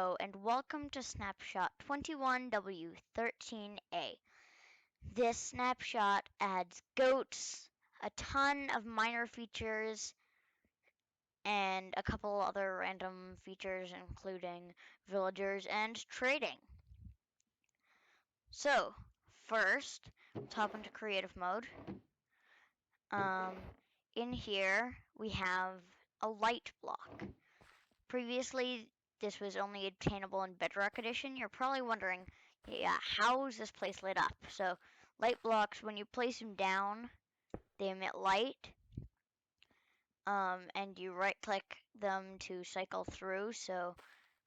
Hello and welcome to Snapshot 21w13a. This snapshot adds goats, a ton of minor features, and a couple other random features including villagers and trading. So, first, let's hop into creative mode. In here, we have a light block. Previously, this was only obtainable in Bedrock Edition. You're probably wondering, yeah, how is this place lit up? So, light blocks, when you place them down, they emit light. And you right-click them to cycle through. So,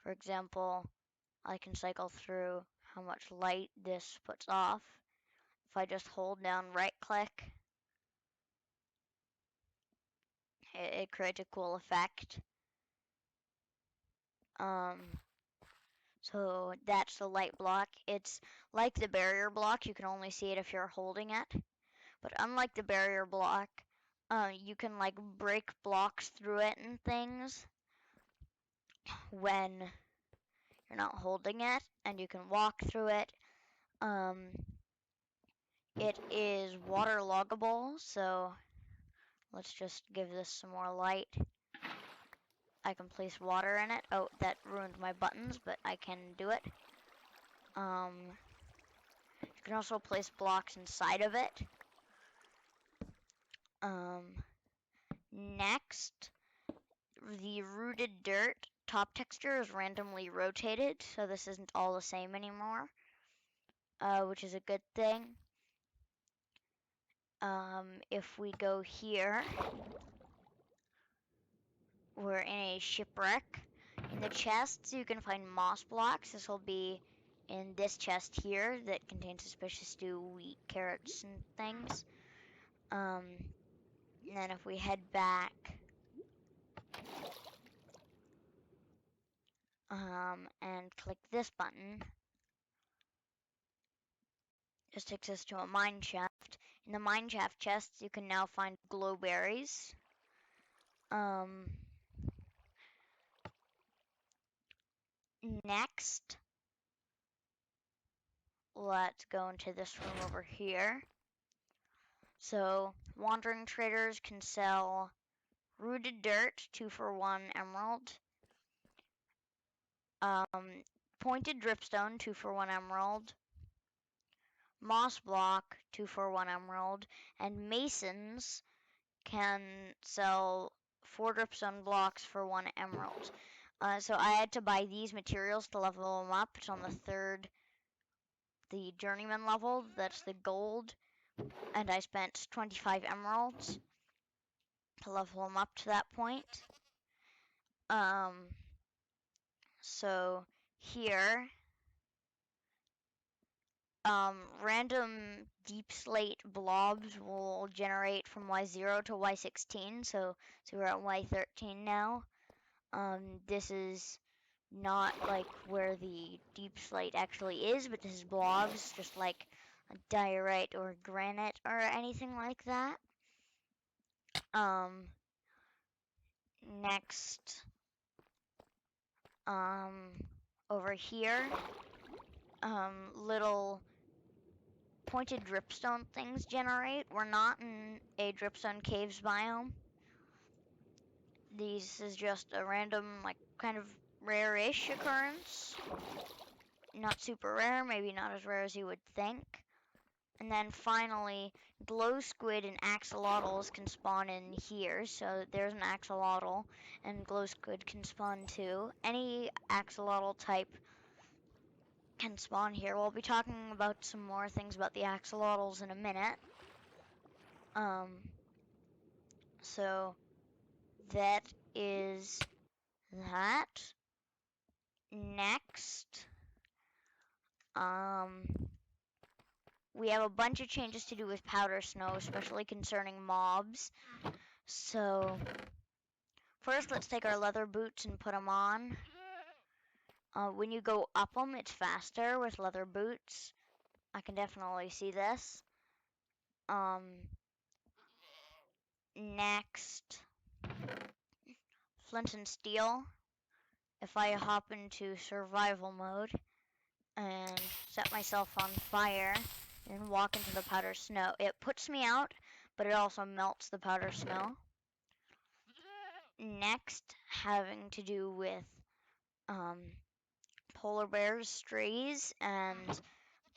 for example, I can cycle through how much light this puts off. If I just hold down right-click, it creates a cool effect. So that's the light block. It's like the barrier block. You can only see it if you're holding it. But unlike the barrier block, you can like break blocks through it and things when you're not holding it, and you can walk through it. It is waterloggable, so let's just give this some more light. I can place water in it. Oh, that ruined my buttons, but I can do it. You can also place blocks inside of it. Next, the rooted dirt top texture is randomly rotated, so this isn't all the same anymore, which is a good thing. If we go here, we're in a shipwreck. In the chests, you can find moss blocks. This will be in this chest here that contains suspicious stew, wheat, carrots, and things. And then if we head back, and click this button, this takes us to a mine shaft. In the mine shaft chests, you can now find glowberries. Next, let's go into this room over here. So, wandering traders can sell rooted dirt, 2 for 1 emerald. Pointed dripstone, 2 for 1 emerald. Moss block, 2 for 1 emerald. And masons can sell 4 dripstone blocks for 1 emerald. So I had to buy these materials to level them up. It's on the journeyman level. That's the gold. And I spent 25 emeralds to level them up to that point. So here, random deep slate blobs will generate from Y0 to Y16. So we're at Y13 now. This is not like where the deep slate actually is, but this is blobs, just like diorite or granite or anything like that. Next, over here, little pointed dripstone things generate. We're not in a dripstone caves biome. This is just a random, like, kind of rare-ish occurrence. Not super rare, maybe not as rare as you would think. And then finally, glow squid and axolotls can spawn in here. So there's an axolotl, and glow squid can spawn too. Any axolotl type can spawn here. We'll be talking about some more things about the axolotls in a minute. So that is that. Next, we have a bunch of changes to do with powder snow, especially concerning mobs. So first, let's take our leather boots and put them on. When you go up them, it's faster with leather boots. I can definitely see this. Next, flint and steel. if I hop into survival mode and set myself on fire and walk into the powder snow, it puts me out, but it also melts the powder snow. Next, having to do with polar bears, strays, and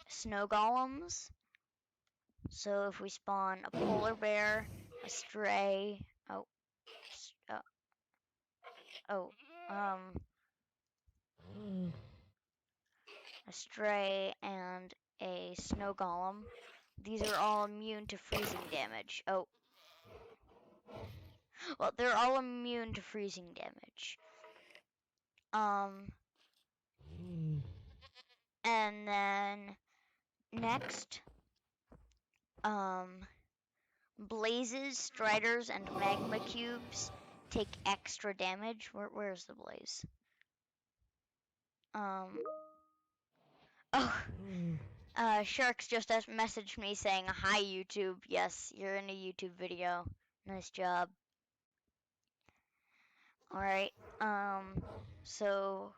snow golems. So if we spawn a polar bear, a stray, a stray, and a snow golem, these are all immune to freezing damage. Oh, well, they're all immune to freezing damage. And then next, blazes, striders, and magma cubes take extra damage. Where's the blaze? Sharks just messaged me saying, "Hi, YouTube." Yes, you're in a YouTube video. Nice job. Alright, so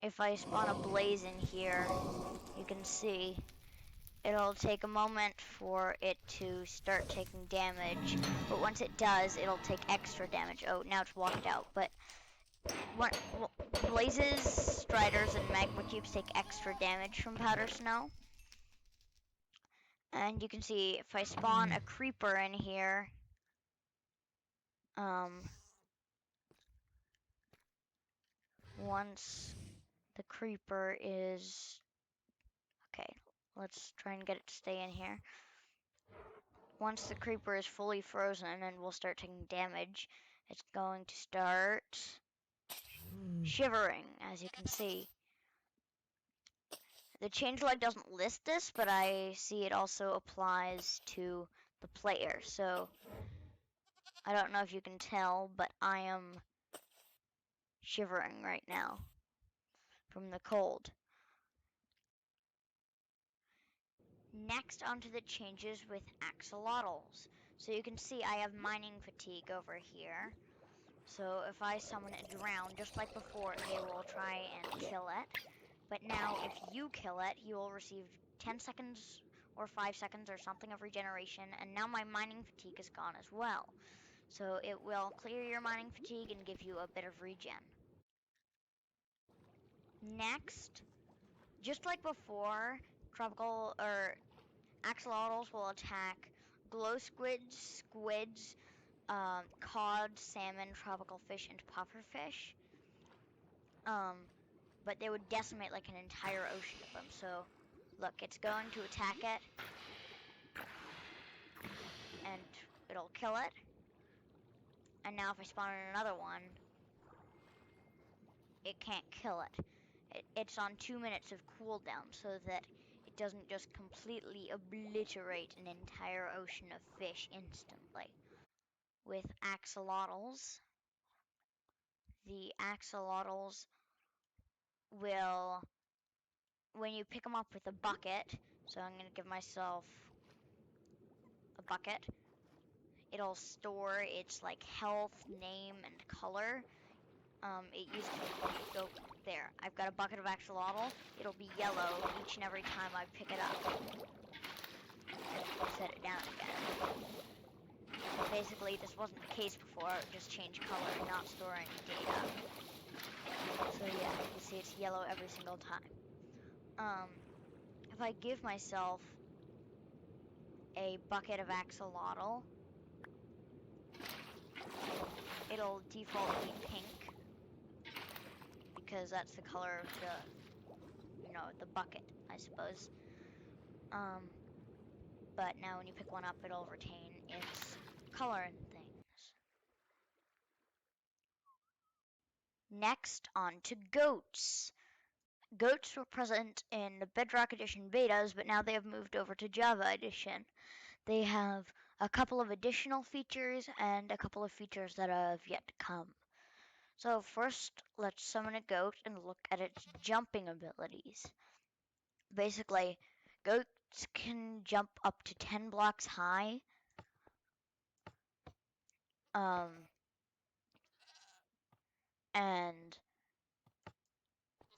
if I spawn a blaze in here, you can see it'll take a moment for it to start taking damage, but once it does, it'll take extra damage. Oh, now it's walked out, but blazes, striders, and magma cubes take extra damage from powder snow. And you can see if I spawn a creeper in here, once the creeper is... Okay, let's try and get it to stay in here. Once the creeper is fully frozen and will start taking damage, it's going to start shivering, as you can see. The changelog doesn't list this, but I see it also applies to the player, so I don't know if you can tell, but I am shivering right now from the cold. Next, onto the changes with axolotls. So you can see I have mining fatigue over here. So if I summon a drown, just like before, they will try and kill it. But now, if you kill it, you will receive 10 seconds or 5 seconds or something of regeneration, and now my mining fatigue is gone as well. So it will clear your mining fatigue and give you a bit of regen. Next, just like before, axolotls will attack glow squids, cod, salmon, tropical fish, and pufferfish. But they would decimate like an entire ocean of them. So, look, it's going to attack it, and it'll kill it. And now if I spawn another one, it can't kill it. It's on 2 minutes of cooldown, so that it doesn't just completely obliterate an entire ocean of fish instantly. With axolotls, the axolotls will, when you pick them up with a bucket, so I'm going to give myself a bucket, it'll store its like health, name, and color. It used to go there. I've got a bucket of axolotl. It'll be yellow each and every time I pick it up and set it down again. Basically, this wasn't the case before. It just changed color and not store any data. So yeah, you can see it's yellow every single time. If I give myself a bucket of axolotl, it'll default be pink, because that's the color of the bucket, I suppose. But now when you pick one up, it'll retain its color and things. Next, on to goats. Goats were present in the Bedrock Edition betas, but now they have moved over to Java Edition. They have a couple of additional features and a couple of features that have yet to come. So first, let's summon a goat and look at its jumping abilities. Basically, goats can jump up to 10 blocks high. and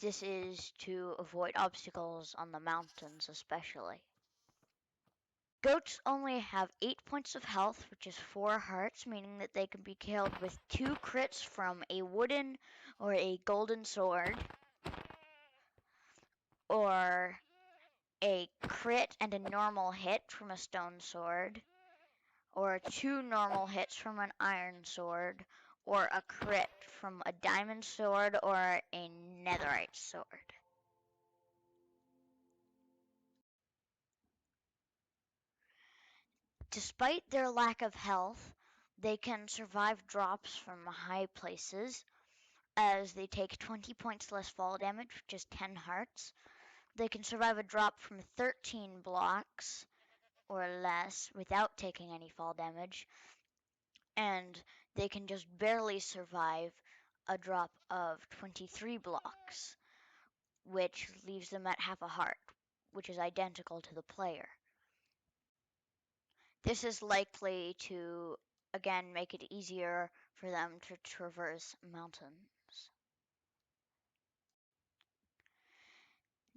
this is to avoid obstacles on the mountains especially. Goats only have 8 points of health, which is 4 hearts, meaning that they can be killed with 2 crits from a wooden or a golden sword, or a crit and a normal hit from a stone sword, or 2 normal hits from an iron sword, or a crit from a diamond sword or a netherite sword. Despite their lack of health, they can survive drops from high places, as they take 20 points less fall damage, which is 10 hearts. They can survive a drop from 13 blocks or less without taking any fall damage, and they can just barely survive a drop of 23 blocks, which leaves them at half a heart, which is identical to the player. This is likely to, again, make it easier for them to traverse mountains.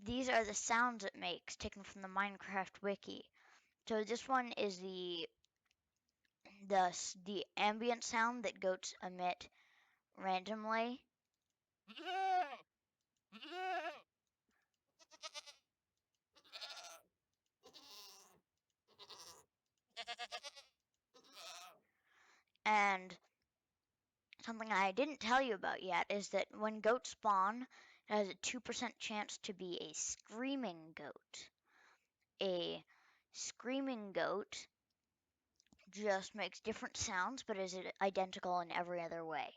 These are the sounds it makes, taken from the Minecraft wiki. So this one is the ambient sound that goats emit randomly. And something I didn't tell you about yet is that when goats spawn, it has a 2% chance to be a screaming goat. A screaming goat just makes different sounds, but is identical in every other way.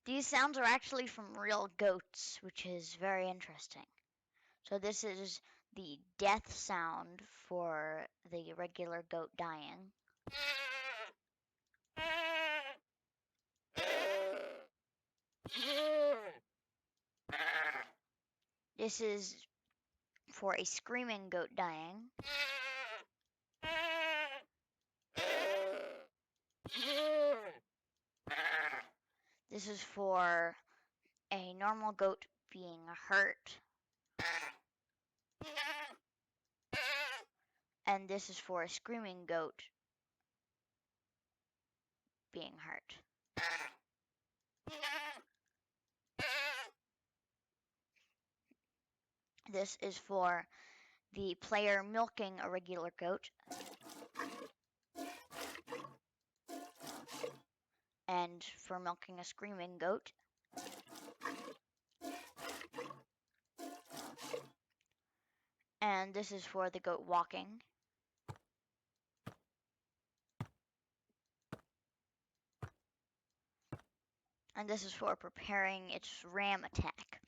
These sounds are actually from real goats, which is very interesting. So this is the death sound for the regular goat dying. This is for a screaming goat dying. This is for a normal goat being hurt. And this is for a screaming goat being hurt. This is for the player milking a regular goat. And for milking a screaming goat. And this is for the goat walking. And this is for preparing its ram attack.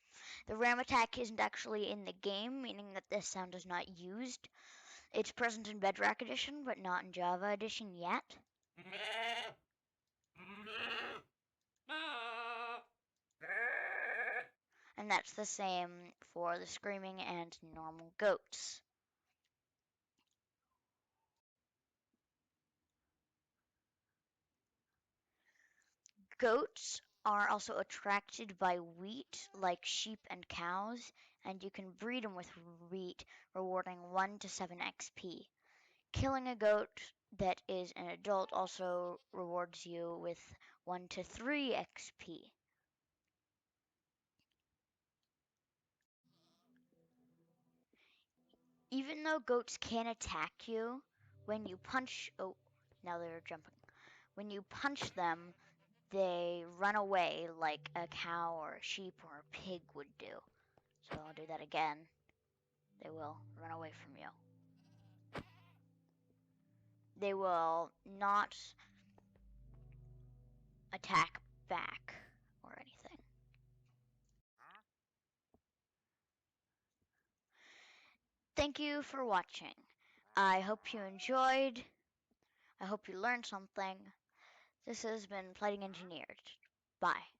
The ram attack isn't actually in the game, meaning that this sound is not used. It's present in Bedrock Edition, but not in Java Edition yet. And that's the same for the screaming and normal goats. Goats are also attracted by wheat, like sheep and cows, and you can breed them with wheat, rewarding 1 to 7 XP. Killing a goat that is an adult also rewards you with 1 to 3 XP. Even though goats can attack you, when you punch... Oh, now they're jumping. When you punch them, they run away like a cow or a sheep or a pig would do. So I'll do that again. They will run away from you. They will not attack back or anything. Thank you for watching. I hope you enjoyed. I hope you learned something. This has been Plating Engineered. Bye.